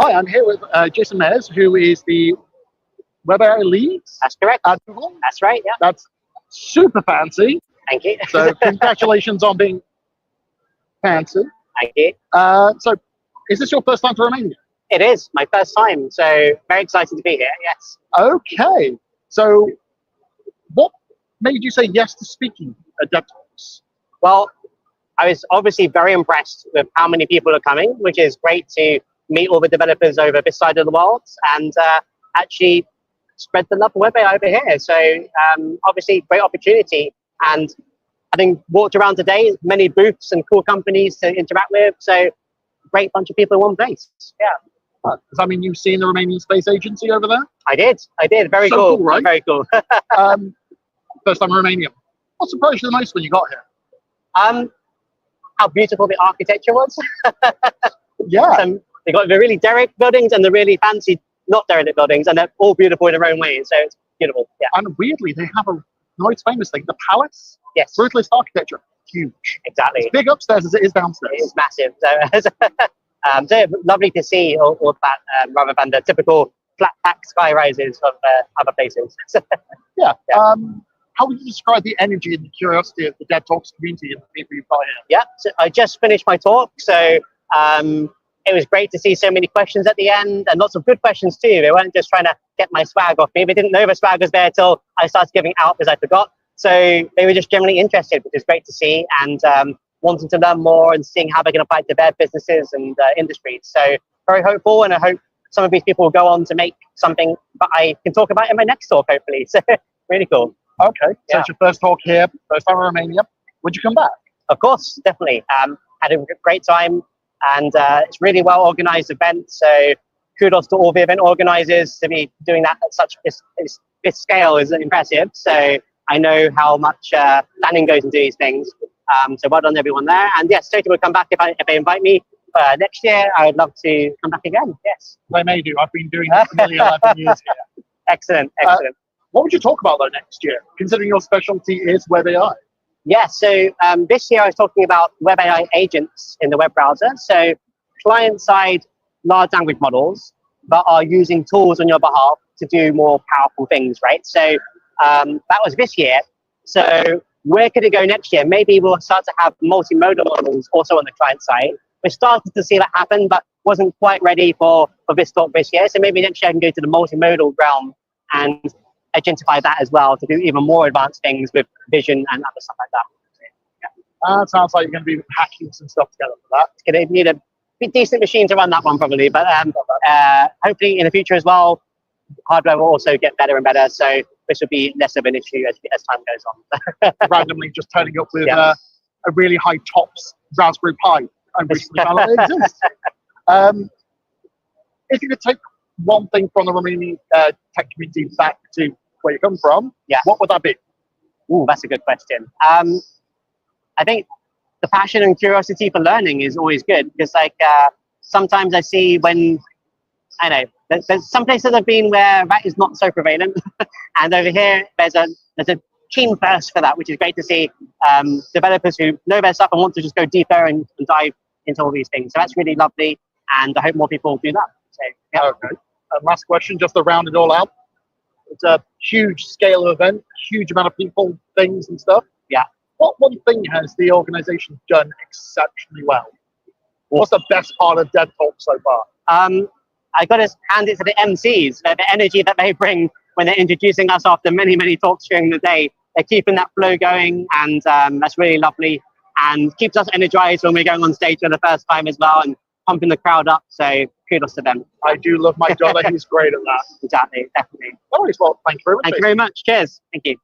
Hi, I'm here with Jason Mayers, who is the Web AI lead. That's correct. At Google. That's right, yeah. That's super fancy. Thank you. So congratulations on being fancy. Thank you. So is this your first time to Romania? It is my first time, so very excited to be here, yes. Okay. So what made you say yes to speaking at DevTalks? Well, I was obviously very impressed with how many people are coming, which is great to meet all the developers over this side of the world and actually spread the love of Web AI over here. So obviously great opportunity, and having walked around today, many booths and cool companies to interact with, so great bunch of people in one place. Yeah. Does that mean you've seen the Romanian Space Agency over there? I did. Very so cool. Right? Very cool. First time in Romania. What surprised you the most when you got here? How beautiful the architecture was. Yeah. They got the really derelict buildings and the really fancy not derelict buildings, and they're all beautiful in their own way. So it's beautiful. Yeah. And weirdly, they have a nice famous thing, the palace. Yes. Brutalist architecture. Huge. Exactly. It's big upstairs as it is downstairs. It is massive. So lovely to see all that rather than the typical flat pack sky rises of other places. Yeah. How would you describe the energy and the curiosity of the DevTalks community and the people you've got here? Yeah, so I just finished my talk, so it was great to see so many questions at the end, and lots of good questions too. They weren't just trying to get my swag off me. They didn't know the swag was there till I started giving out because I forgot. So they were just generally interested, which is great to see, and wanting to learn more and seeing how they can apply it to their businesses and industries. So very hopeful, and I hope some of these people will go on to make something that I can talk about in my next talk, hopefully. So really cool. Okay, so it's your first talk here, first time in Romania. Would you come back? Of course, definitely. Had a great time, and it's really well organized event. So kudos to all the event organizers to be doing that at such this scale is impressive. So I know how much planning goes into these things. So well done everyone there. And yes, totally will come back if they invite me next year. I would love to come back again. Yes. They may do. I've been doing this for nearly 11 years here. Excellent, excellent. What would you talk about though next year, considering your specialty is Web AI? Yeah, so this year I was talking about Web AI agents in the web browser. So client-side large language models that are using tools on your behalf to do more powerful things, right? So that was this year. So where could it go next year? Maybe we'll start to have multimodal models also on the client side. We started to see that happen, but wasn't quite ready for this talk this year. So maybe next year I can go to the multimodal realm and agentify that as well to do even more advanced things with vision and other stuff like that. That sounds like you're going to be hacking some stuff together for that. It's going to need a decent machine to run that one probably, but hopefully in the future as well, hardware will also get better and better. So this will be less of an issue as time goes on. Randomly just turning up with a really high tops Raspberry Pi and recently found out it exists. If you could take one thing from the Romanian tech community back to where you come from, what would that be? Ooh, that's a good question. I think the passion and curiosity for learning is always good, because like sometimes I see when, I know, there's some places I've been where that is not so prevalent, and over here there's a keen thirst for that, which is great to see developers who know their stuff and want to just go deeper and dive into all these things. So that's really lovely, and I hope more people do that. So, yeah. Okay. Last question, just to round it all out. It's a huge scale of event, huge amount of people, things and stuff. Yeah. What one thing has the organization done exceptionally well? What's the best part of DevTalks so far? I got to hand it to the MCs, the energy that they bring when they're introducing us after many, many talks during the day. They're keeping that flow going, and that's really lovely, and keeps us energized when we're going on stage for the first time as well, and pumping the crowd up. So kudos to them. I do love my brother. He's great at that. Exactly, definitely. Always well. Thank you very much. Thank you very much. Cheers. Thank you.